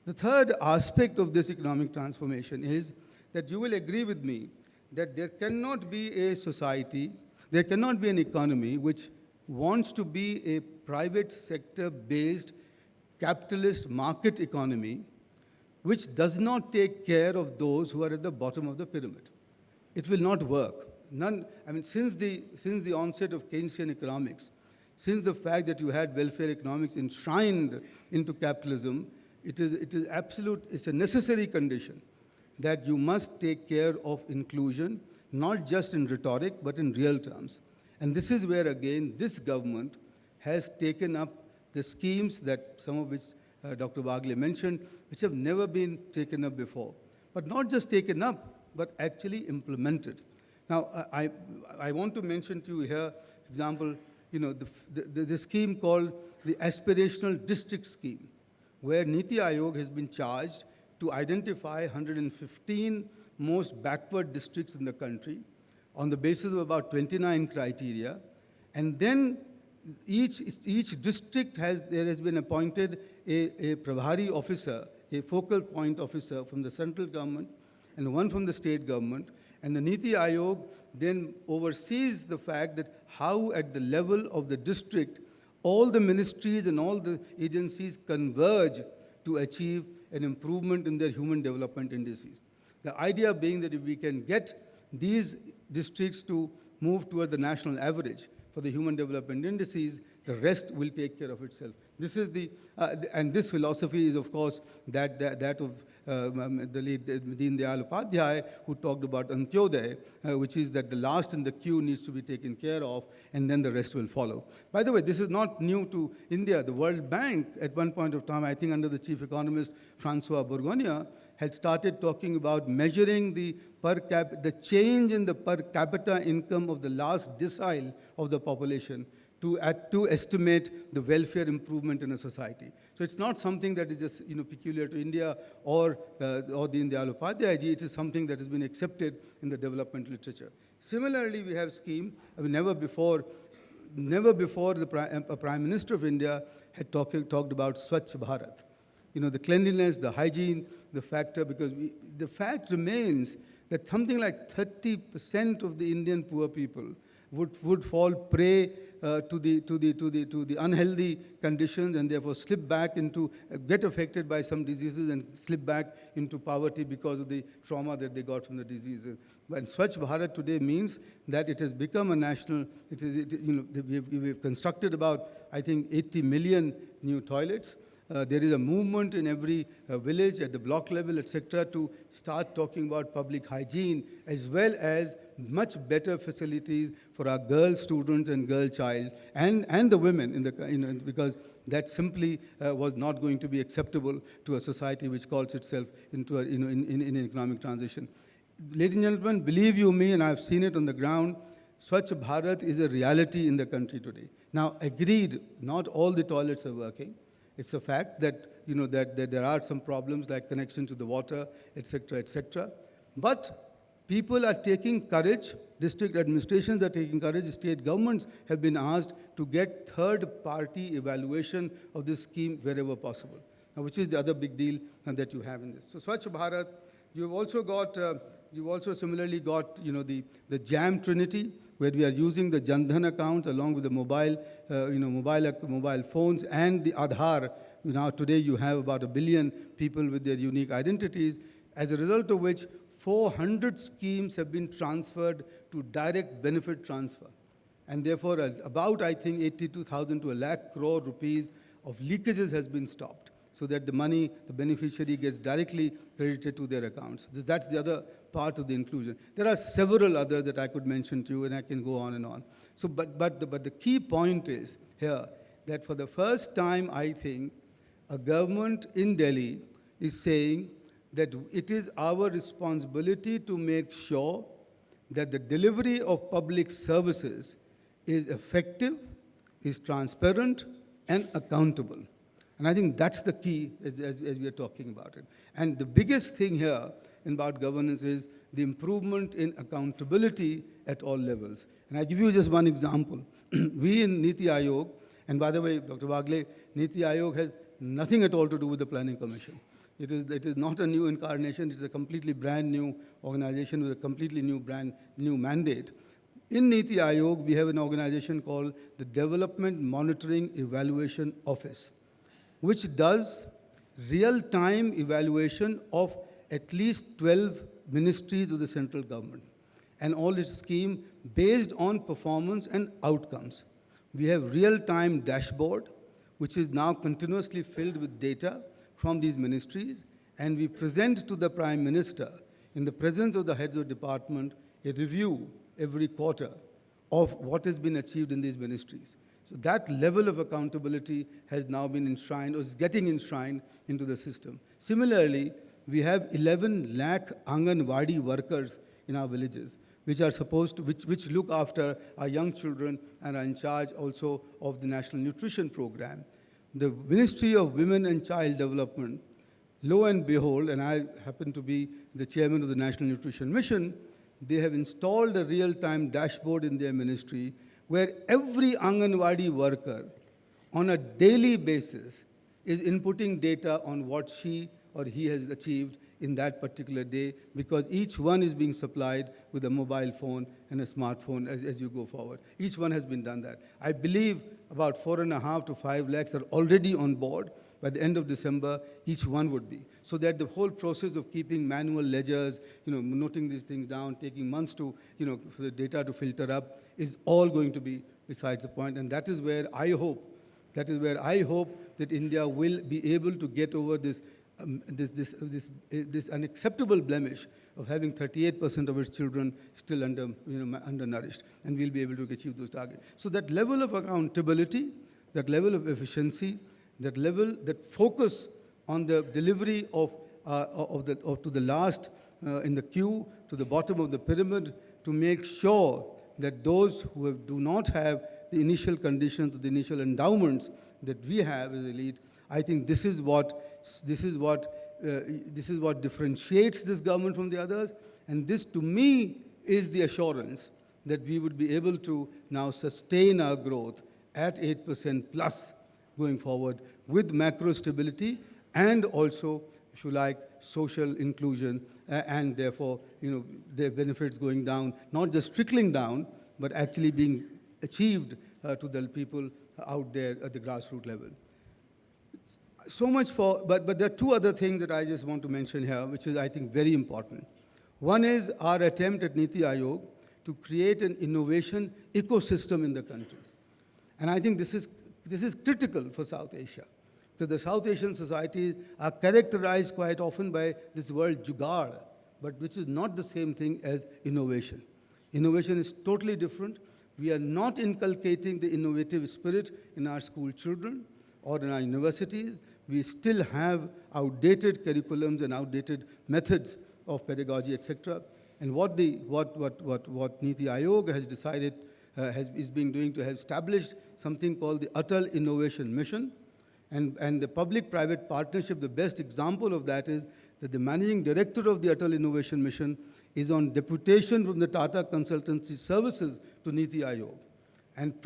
The third aspect of this economic transformation is that you will agree with me that there cannot be a society, there cannot be an economy which wants to be a private sector-based capitalist market economy which does not take care of those who are at the bottom of the pyramid. It will not work. Since the onset of Keynesian economics, since the fact that you had welfare economics enshrined into capitalism, it's a necessary condition that you must take care of inclusion, not just in rhetoric, but in real terms. And this is where, again, this government has taken up the schemes that some of which Dr. Wagle mentioned, which have never been taken up before. But not just taken up, but actually implemented. Now, I want to mention to you here, for example, the scheme called the Aspirational District Scheme, where NITI Aayog has been charged to identify 115 most backward districts in the country on the basis of about 29 criteria. And then each district there has been appointed a Prabhari officer, a focal point officer from the central government and one from the state government. And the NITI Aayog then oversees the fact that how at the level of the district, all the ministries and all the agencies converge to achieve an improvement in their human development indices. The idea being that if we can get these districts to move toward the national average for the human development indices, the rest will take care of itself. This is and this philosophy is, of course, that of the late Deen Dayal Upadhyay, who talked about Antyodaya, which is that the last in the queue needs to be taken care of, and then the rest will follow. By the way, this is not new to India. The World Bank, at one point of time, I think under the chief economist Francois Bourgogne, had started talking about measuring the change in the per capita income of the last decile of the population to estimate the welfare improvement in a society. So it's not something that is just peculiar to India or Deen Dayal Upadhyay ji. It is something that has been accepted in the development literature. Similarly, we have scheme. Never before a Prime Minister of India had talked about Swachh Bharat. The cleanliness, the hygiene, the factor, because the fact remains that something like 30% of the Indian poor people would fall prey to the unhealthy conditions, and therefore slip back into, get affected by some diseases and slip back into poverty because of the trauma that they got from the diseases. But Swachh Bharat today means that it has become a national, we've constructed about, I think, 80 million new toilets. There is a movement in every village at the block level, etc., to start talking about public hygiene, as well as much better facilities for our girl students and girl child and the women in the because that simply was not going to be acceptable to a society which calls itself into in economic transition. ladies and gentlemen, believe you me, and I've seen it on the ground, Swachh Bharat is a reality in the country today. Now, agreed, not all the toilets are working. It's a fact that, that there are some problems like connection to the water, etc., etc. But people are taking courage, district administrations are taking courage, state governments have been asked to get third-party evaluation of this scheme wherever possible, which is the other big deal that you have in this. So Swachh Bharat, you've also similarly got, the JAM Trinity, where we are using the Jan Dhan accounts along with the mobile phones and the Aadhaar. Now today you have about 1 billion people with their unique identities, as a result of which 400 schemes have been transferred to direct benefit transfer. And therefore, about, I think, 82,000 to 1 lakh crore rupees of leakages has been stopped, so that the money, the beneficiary gets directly credited to their accounts. That's the other part of the inclusion. There are several others that I could mention to you, and I can go on and on. So, but the key point is here that for the first time, I think, a government in Delhi is saying that it is our responsibility to make sure that the delivery of public services is effective, is transparent, and accountable. And I think that's the key as we are talking about it. And the biggest thing here about governance is the improvement in accountability at all levels. And I give you just one example. We in NITI Aayog, and by the way, Dr. Wagle, NITI Aayog has nothing at all to do with the Planning Commission. It is not a new incarnation. It is a completely brand new organization with a completely new mandate. In NITI Aayog, we have an organization called the Development Monitoring Evaluation Office, which does real-time evaluation of at least 12 ministries of the central government, and all this scheme based on performance and outcomes. We have real-time dashboard, which is now continuously filled with data from these ministries, and we present to the Prime Minister, in the presence of the heads of department, a review every quarter of what has been achieved in these ministries. So that level of accountability has now been enshrined, or is getting enshrined into the system. Similarly, we have 11 lakh Anganwadi workers in our villages, which are supposed to, which look after our young children and are in charge also of the National Nutrition Program. The Ministry of Women and Child Development, lo and behold, and I happen to be the chairman of the National Nutrition Mission, they have installed a real-time dashboard in their ministry where every Anganwadi worker on a daily basis is inputting data on what she or he has achieved in that particular day, because each one is being supplied with a mobile phone and a smartphone as you go forward. Each one has been done that. I believe about 4.5 to 5 lakhs are already on board. By the end of December, each one would be. So that the whole process of keeping manual ledgers, noting these things down, taking months to, for the data to filter up, is all going to be besides the point. And that is where I hope that India will be able to get over this unacceptable blemish of having 38% of its children still undernourished, and we'll be able to achieve those targets. So that level of accountability, that level of efficiency, that focus on the delivery to the last in the queue, to the bottom of the pyramid, to make sure that those who do not have the initial conditions, the initial endowments that we have as elite, I think this is what differentiates this government from the others, and this, to me, is the assurance that we would be able to now sustain our growth at 8% plus going forward with macro stability and also, if you like, social inclusion, and therefore, their benefits going down, not just trickling down, but actually being achieved to the people out there at the grassroots level. So much for, but there are two other things that I just want to mention here, which is, I think, very important. One is our attempt at NITI Aayog to create an innovation ecosystem in the country. And I think this is critical for South Asia, because the South Asian societies are characterized quite often by this word jugaad, but which is not the same thing as innovation. Innovation is totally different. We are not inculcating the innovative spirit in our school children or in our universities. We still have outdated curriculums and outdated methods of pedagogy, etc. And what NITI Aayog has decided is being doing to have established something called the Atal Innovation Mission. And the public-private partnership, the best example of that is that the managing director of the Atal Innovation Mission is on deputation from the Tata Consultancy Services to NITI Aayog, and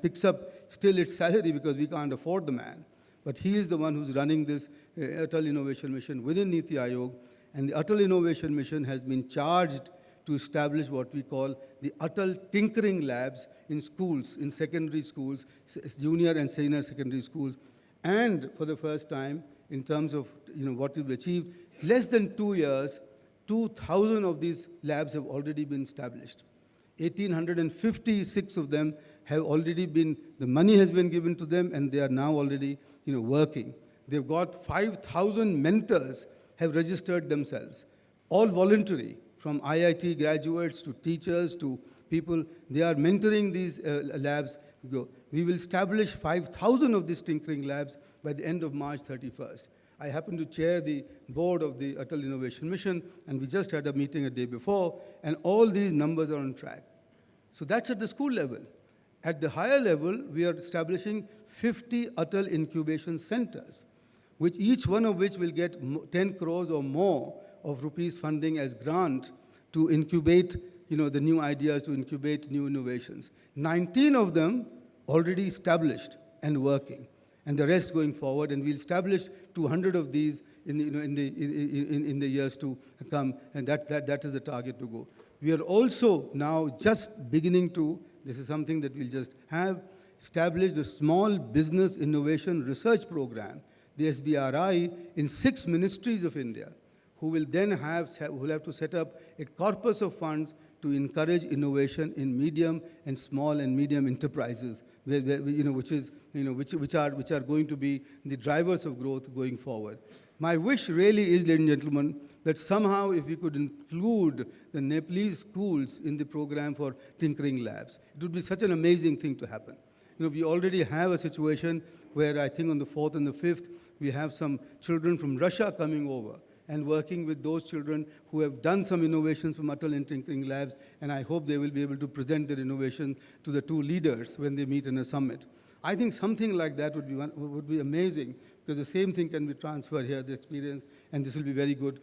picks up still its salary because we can't afford the man. But he is the one who's running this Atal Innovation Mission within NITI Aayog, and the Atal Innovation Mission has been charged to establish what we call the Atal Tinkering Labs in schools, in secondary schools, junior and senior secondary schools. And for the first time, in terms of what we've achieved, less than 2 years, 2,000 of these labs have already been established. 1,856 of them have already been, the money has been given to them, and they are now already working. They've got 5,000 mentors have registered themselves, all voluntary, from IIT graduates to teachers to people. They are mentoring these labs. We will establish 5,000 of these tinkering labs by the end of March 31st. I happen to chair the board of the Atal Innovation Mission, and we just had a meeting a day before, and all these numbers are on track. So that's at the school level. At the higher level, we are establishing 50 Atal incubation centers, which each one of which will get 10 crores or more of rupees funding as grant to incubate the new ideas, to incubate new innovations. 19 of them already established and working, and the rest going forward. And we'll establish 200 of these in the years to come, and that is the target to go. We are also now just beginning to, this is something that we'll just have, establish the Small Business Innovation Research Program, the SBRI, in 6 ministries of India, who will then have to set up a corpus of funds to encourage innovation in medium and small and medium enterprises, which are going to be the drivers of growth going forward. My wish really is, ladies and gentlemen, that somehow if we could include the Nepalese schools in the program for tinkering labs, it would be such an amazing thing to happen. We already have a situation where I think on the 4th and the 5th, we have some children from Russia coming over and working with those children who have done some innovations from Atal and Tinkering Labs, and I hope they will be able to present their innovation to the 2 leaders when they meet in a summit. I think something like that would be amazing, because the same thing can be transferred here, the experience, and this will be very good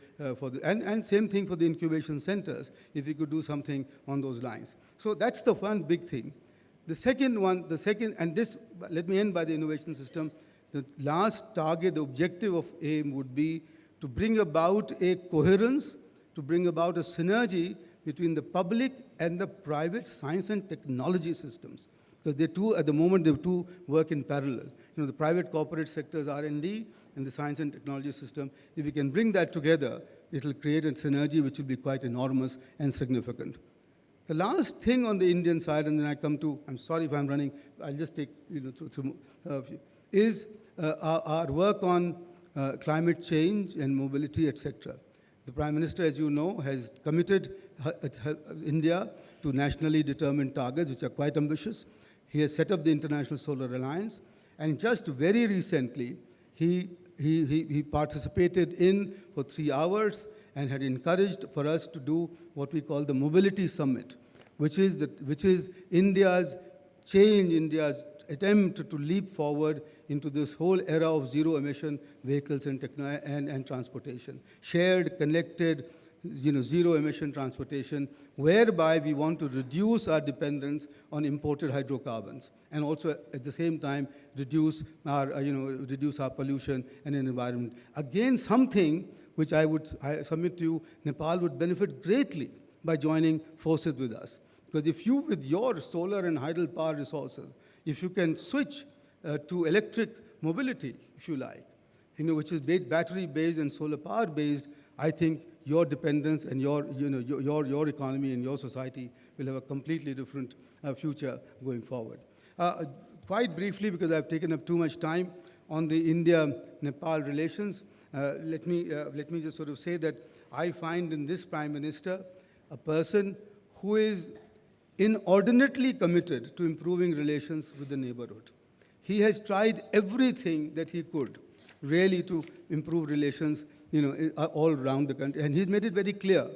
and same thing for the incubation centers, if we could do something on those lines. So that's the one big thing. The second, and this, let me end by the innovation system. The last target, the objective of AIM would be to bring about a coherence, to bring about a synergy between the public and the private science and technology systems. Because they two, at the moment, they two work in parallel. The private corporate sector's R&D and the science and technology system. If we can bring that together, it will create a synergy which will be quite enormous and significant. The last thing on the Indian side, and then I come to, I'm sorry if I'm running, I'll just take through is our work on climate change and mobility, etc. The Prime Minister, as you know, has committed India to nationally determined targets, which are quite ambitious. He has set up the International Solar Alliance, and just very recently, he participated in for 3 hours and had encouraged for us to do what we call the Mobility Summit, which is India's change, India's attempt to leap forward into this whole era of zero-emission vehicles and transportation. Shared, connected, zero-emission transportation, whereby we want to reduce our dependence on imported hydrocarbons, and also at the same time reduce our pollution and environment. Again, something which I submit to you, Nepal would benefit greatly by joining forces with us. Because if you, with your solar and hydel power resources, if you can switch to electric mobility, if you like, which is battery-based and solar power-based, I think your dependence and your economy and your society will have a completely different future going forward. Quite briefly, because I've taken up too much time on the India-Nepal relations, let me just sort of say that I find in this Prime Minister a person who is inordinately committed to improving relations with the neighborhood. He has tried everything that he could really to improve relations, all around the country. And he's made it very clear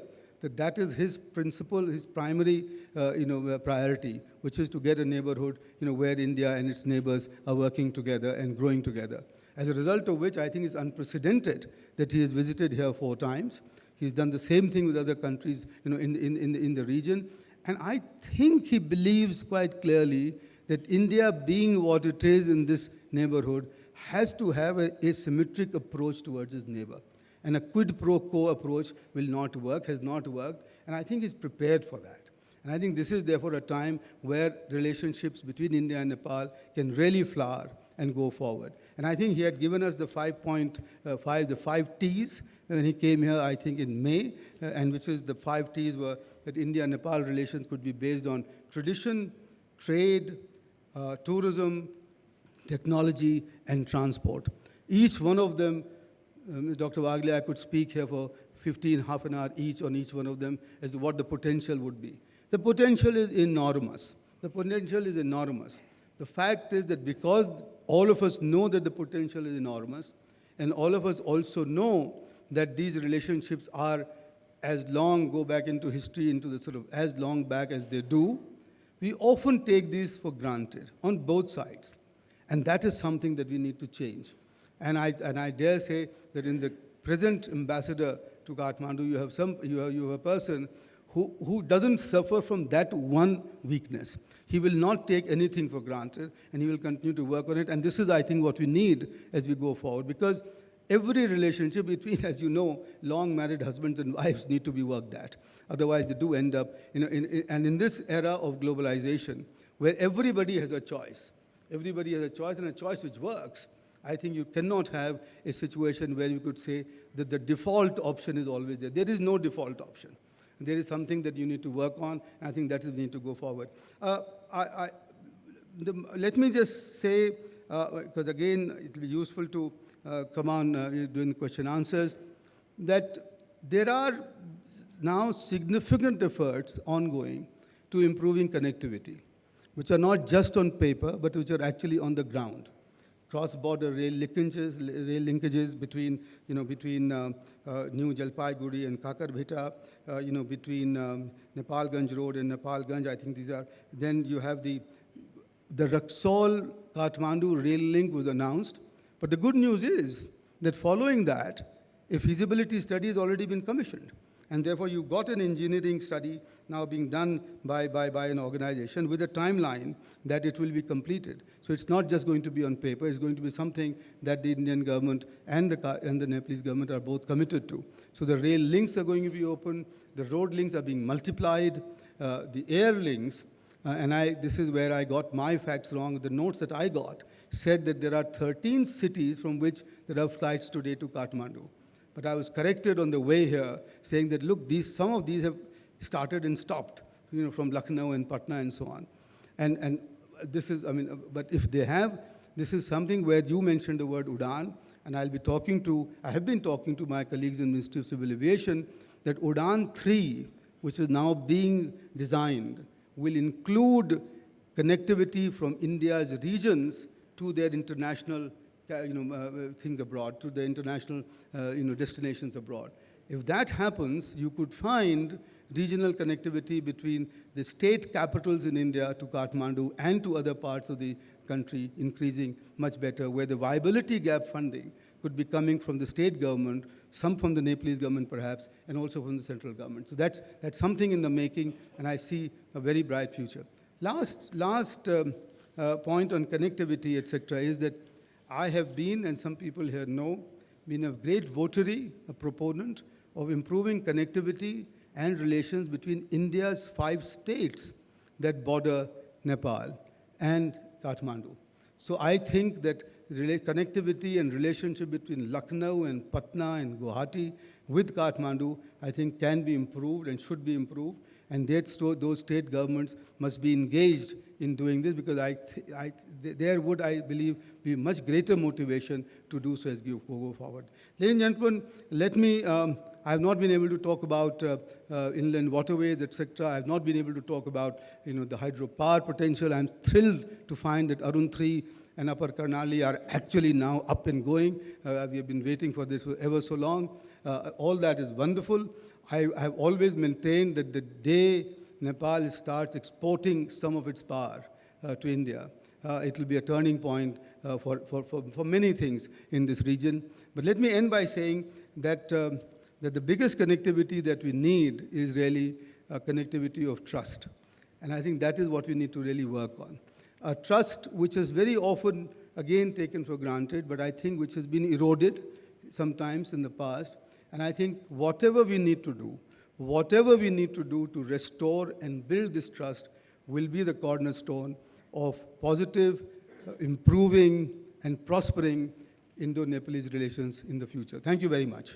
that that is his principle, his primary, priority, which is to get a neighborhood, where India and its neighbors are working together and growing together. As a result of which, I think it's unprecedented that he has visited here 4 times. He's done the same thing with other countries, in the region. And I think he believes quite clearly that India, being what it is in this neighborhood, has to have a asymmetric approach towards its neighbor. And a quid pro quo approach will not work, has not worked, and I think he's prepared for that. And I think this is therefore a time where relationships between India and Nepal can really flower and go forward. And I think he had given us the 5 T's when he came here, I think in May, and which is the 5 T's were that India-Nepal relations could be based on tradition, trade, tourism, technology, and transport. Each one of them, Dr. Wagle, I could speak here for half an hour each on each one of them as to what the potential would be. The potential is enormous. The potential is enormous. The fact is that because all of us know that the potential is enormous, and all of us also know that these relationships are go back into history, into the sort of as long back as they do, we often take these for granted on both sides. And that is something that we need to change. And I dare say that in the present ambassador to Kathmandu, you have a person who doesn't suffer from that one weakness. He will not take anything for granted, and he will continue to work on it. And this is, I think, what we need as we go forward, because every relationship between, as you know, long married husbands and wives need to be worked at. Otherwise, they do end up, and in this era of globalization, where everybody has a choice, and a choice which works, I think you cannot have a situation where you could say that the default option is always there. There is no default option. There is something that you need to work on, and I think that is need to go forward. Let me just say, because again, it will be useful to come on doing question answers, that there are now significant efforts ongoing to improving connectivity, which are not just on paper, but which are actually on the ground. Cross-border rail linkages between New Jalpaiguri and Kakarbhita, between Nepalganj Road and Nepalganj. I think these are. Then you have the Raxaul-Kathmandu rail link was announced. But the good news is that following that, a feasibility study has already been commissioned. And therefore, you've got an engineering study now being done by an organization with a timeline that it will be completed. So it's not just going to be on paper, it's going to be something that the Indian government and the Nepalese government are both committed to. So the rail links are going to be open, the road links are being multiplied, the air links, this is where I got my facts wrong. The notes that I got said that there are 13 cities from which there are flights today to Kathmandu. But I was corrected on the way here, saying that, look, some of these have started and stopped, from Lucknow and Patna and so on. And this is, but if they have, this is something where you mentioned the word Udan, and I have been talking to my colleagues in the Ministry of Civil Aviation, that Udan 3, which is now being designed, will include connectivity from India's regions to their international things abroad, to the international destinations abroad. If that happens, you could find regional connectivity between the state capitals in India to Kathmandu and to other parts of the country increasing much better, where the viability gap funding could be coming from the state government, some from the Nepalese government perhaps, and also from the central government. So that's something in the making, and I see a very bright future. Last point on connectivity, etc., is that I have been, and some people here know, been a great votary, a proponent of improving connectivity and relations between India's 5 states that border Nepal and Kathmandu. So I think that connectivity and relationship between Lucknow and Patna and Guwahati with Kathmandu, I think can be improved and should be improved. And those state governments must be engaged in doing this, because there would, I believe, be much greater motivation to do so as we go forward. Ladies and gentlemen, let me, I have not been able to talk about inland waterways, etc. I have not been able to talk about the hydropower potential. I'm thrilled to find that Arun 3 and Upper Karnali are actually now up and going. We have been waiting for this for ever so long. All that is wonderful. I have always maintained that the day Nepal starts exporting some of its power to India, it will be a turning point for many things in this region. But let me end by saying that, that the biggest connectivity that we need is really a connectivity of trust. And I think that is what we need to really work on. A trust which is very often, again, taken for granted, but I think which has been eroded sometimes in the past. And I think whatever we need to do to restore and build this trust will be the cornerstone of positive, improving, and prospering Indo-Nepalese relations in the future. Thank you very much.